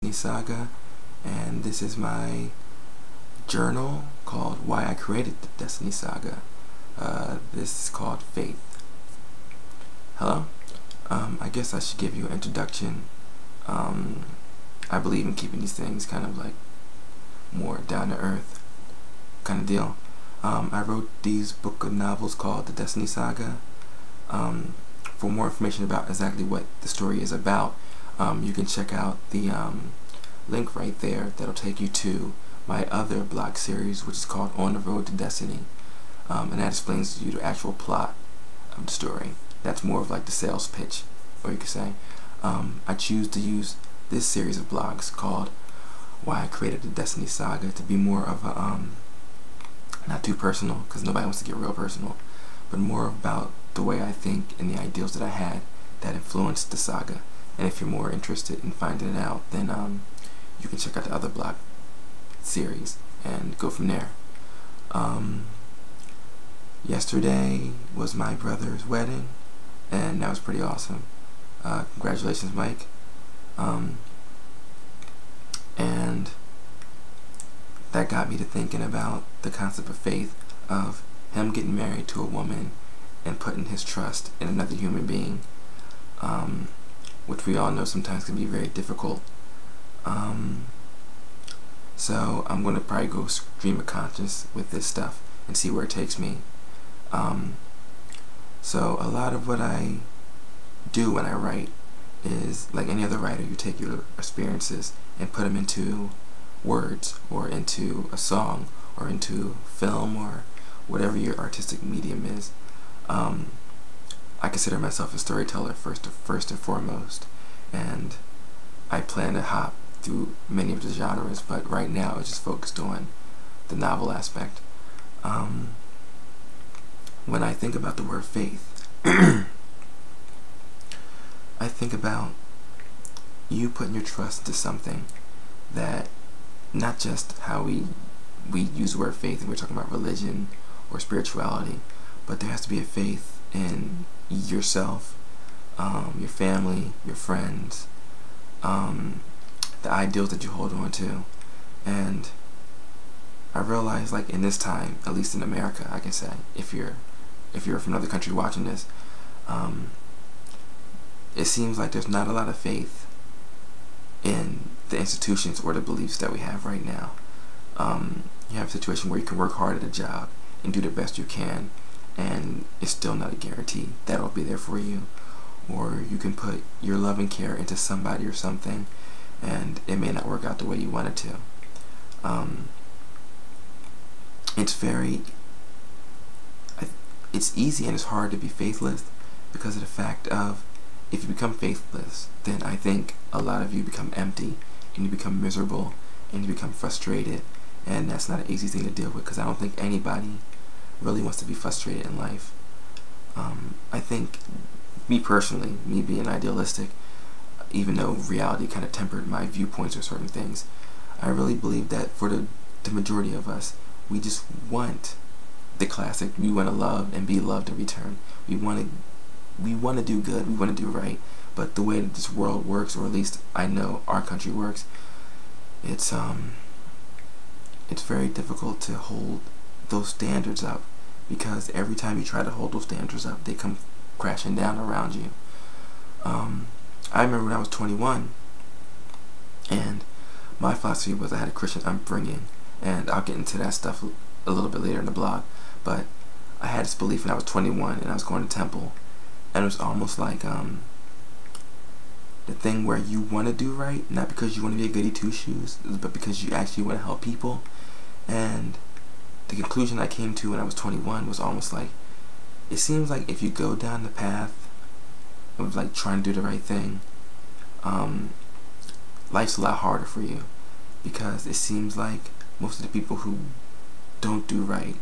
Destiny Saga, and this is my journal called Why I Created the Destiny Saga. This is called Faith. Hello? I guess I should give you an introduction. I believe in keeping these things kind of like more down to earth kind of deal. I wrote these book of novels called the Destiny Saga. For more information about exactly what the story is about, you can check out the link right there that'll take you to my other blog series, which is called On the Road to Destiny, and that explains to you the actual plot of the story. That's more of like the sales pitch, or you could say. I choose to use this series of blogs called Why I Created the Destiny Saga to be more of a not too personal, because nobody wants to get real personal, but more about the way I think and the ideals that I had that influenced the saga. And if you're more interested in finding it out, then you can check out the other blog series and go from there. Yesterday was my brother's wedding, and that was pretty awesome. Congratulations, Mike. And that got me to thinking about the concept of faith, of him getting married to a woman and putting his trust in another human being, which we all know sometimes can be very difficult. So I'm going to probably go stream of conscious with this stuff and see where it takes me. So a lot of what I do when I write is like any other writer. You take your experiences and put them into words, or into a song, or into film, or whatever your artistic medium is. I consider myself a storyteller first and foremost, and I plan to hop through many of the genres, but right now it's just focused on the novel aspect. When I think about the word faith, I think about you putting your trust into something that, not just how we use the word faith and we're talking about religion or spirituality, but there has to be a faith in yourself, your family, your friends, the ideals that you hold on to. And I realize, like, in this time, at least in America, I can say, if you're from another country watching this, it seems like there's not a lot of faith in the institutions or the beliefs that we have right now. You have a situation where you can work hard at a job and do the best you can, and it's still not a guarantee that it'll be there for you. Or you can put your love and care into somebody or something, and it may not work out the way you want it to. It's easy and it's hard to be faithless because of the fact of, if you become faithless, then I think a lot of you become empty, and you become miserable, and you become frustrated, and that's not an easy thing to deal with, because I don't think anybody really wants to be frustrated in life. I think, me personally, me being idealistic, even though reality kind of tempered my viewpoints or certain things, I really believe that for the majority of us, we just want the classic. We want to love and be loved in return. We want to do good, we want to do right, but the way that this world works, or at least I know our country works, it's very difficult to hold those standards up, because every time you try to hold those standards up, they come crashing down around you. I remember when I was 21, and my philosophy was I had a Christian upbringing, and I'll get into that stuff a little bit later in the blog, but I had this belief when I was 21 and I was going to temple, and it was almost like the thing where you want to do right, not because you want to be a goody two-shoes, but because you actually want to help people. And the conclusion I came to when I was 21 was almost like, it seems like if you go down the path of like trying to do the right thing, life's a lot harder for you, because it seems like most of the people who don't do right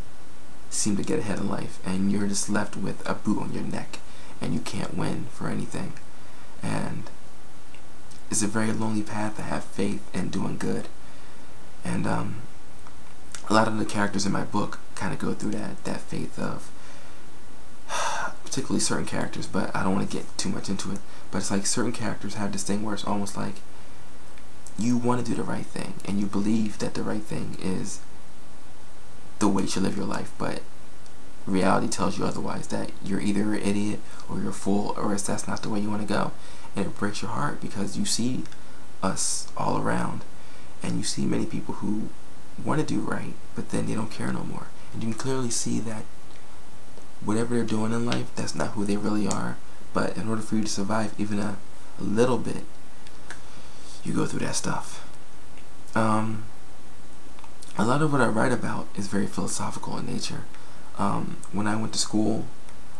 seem to get ahead in life, and you're just left with a boot on your neck, and you can't win for anything. And it's a very lonely path to have faith in doing good. And a lot of the characters in my book kind of go through that faith of, particularly certain characters, but I don't want to get too much into it, but it's like certain characters have this thing where it's almost like you want to do the right thing, and you believe that the right thing is the way you should live your life, but reality tells you otherwise, that you're either an idiot or you're a fool, or that's not the way you want to go. And it breaks your heart because you see us all around, and you see many people who want to do right, but then they don't care no more. And you can clearly see that whatever they're doing in life, that's not who they really are. But in order for you to survive even a little bit, you go through that stuff. A lot of what I write about is very philosophical in nature. When I went to school,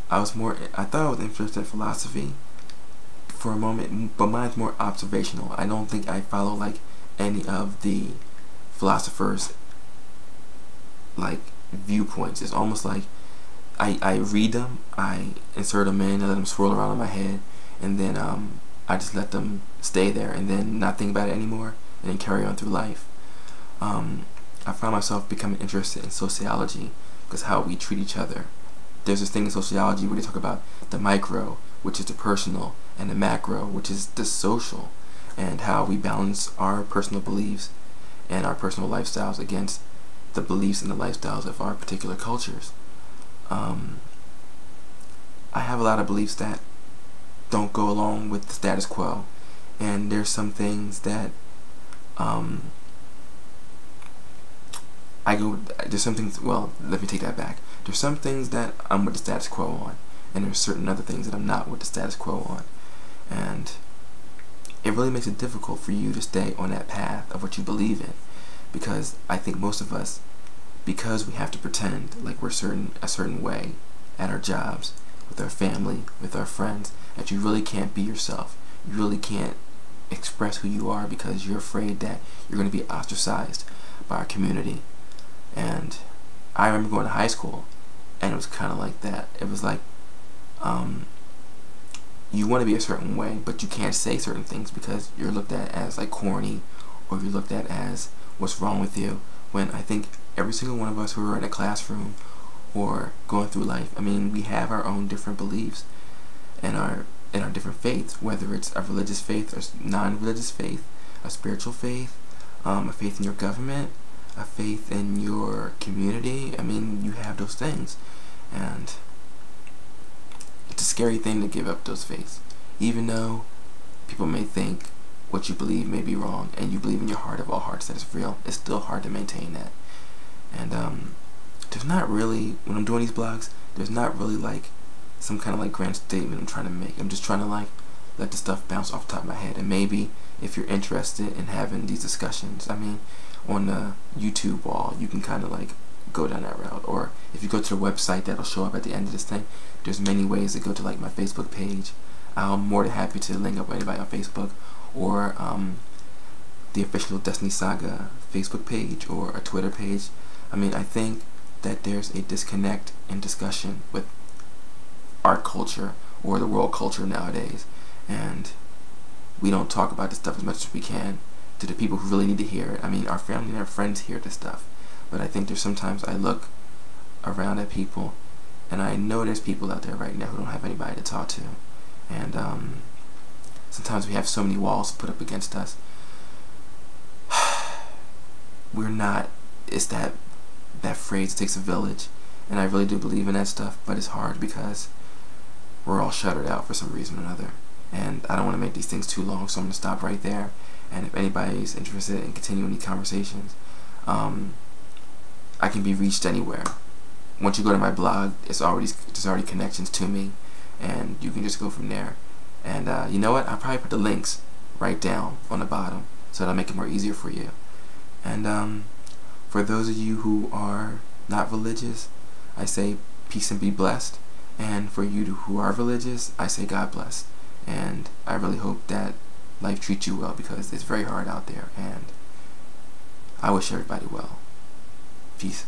I thought I was interested in philosophy for a moment, but mine's more observational. I don't think I follow like any of the philosophers' like viewpoints. It's almost like I read them, I insert them in, I let them swirl around in my head, and then I just let them stay there and then not think about it anymore, and then carry on through life. I found myself becoming interested in sociology, because how we treat each other. There's this thing in sociology where they talk about the micro, which is the personal, and the macro, which is the social, and how we balance our personal beliefs and our personal lifestyles against the beliefs and the lifestyles of our particular cultures. I have a lot of beliefs that don't go along with the status quo, and there's some things that well, let me take that back. There's some things that I'm with the status quo on, and there's certain other things that I'm not with the status quo on. And it really makes it difficult for you to stay on that path of what you believe in, because I think most of us, because we have to pretend like we're a certain way at our jobs, with our family, with our friends, that you really can't be yourself. You really can't express who you are because you're afraid that you're going to be ostracized by our community. And I remember going to high school, and it was kind of like that. It was like, you want to be a certain way, but you can't say certain things because you're looked at as like corny, or you're looked at as what's wrong with you. When I think every single one of us who are in a classroom or going through life, I mean, we have our own different beliefs and our different faiths, whether it's a religious faith or non-religious faith, a spiritual faith, a faith in your government, a faith in your community. I mean, you have those things, and it's a scary thing to give up those faiths, even though people may think what you believe may be wrong, and you believe in your heart of all hearts that it's real. It's still hard to maintain that. And there's not really, when I'm doing these blogs, there's not really like some kind of like grand statement I'm trying to make. I'm just trying to like let the stuff bounce off the top of my head. And maybe if you're interested in having these discussions, I mean, on the YouTube wall, you can kind of like go down that route. Or if you go to the website that'll show up at the end of this thing, there's many ways to go to like my Facebook page. I'm more than happy to link up with anybody on Facebook, or the official Destiny Saga Facebook page, or a Twitter page. I mean, I think that there's a disconnect in discussion with art culture or the world culture nowadays, and we don't talk about this stuff as much as we can to the people who really need to hear it. I mean, our family and our friends hear this stuff, but I think there's sometimes I look around at people, and I know there's people out there right now who don't have anybody to talk to, and sometimes we have so many walls put up against us. We're not, it's that phrase, it takes a village, and I really do believe in that stuff, but it's hard because we're all shuttered out for some reason or another. And I don't want to make these things too long, so I'm going to stop right there. And if anybody's interested in continuing these conversations, I can be reached anywhere. Once you go to my blog, there's already connections to me, and you can just go from there. And you know what? I'll probably put the links right down on the bottom, so that'll make it more easier for you. And for those of you who are not religious, I say peace and be blessed. And for you who are religious, I say God bless. And I really hope that life treats you well, because it's very hard out there, and I wish everybody well. Peace.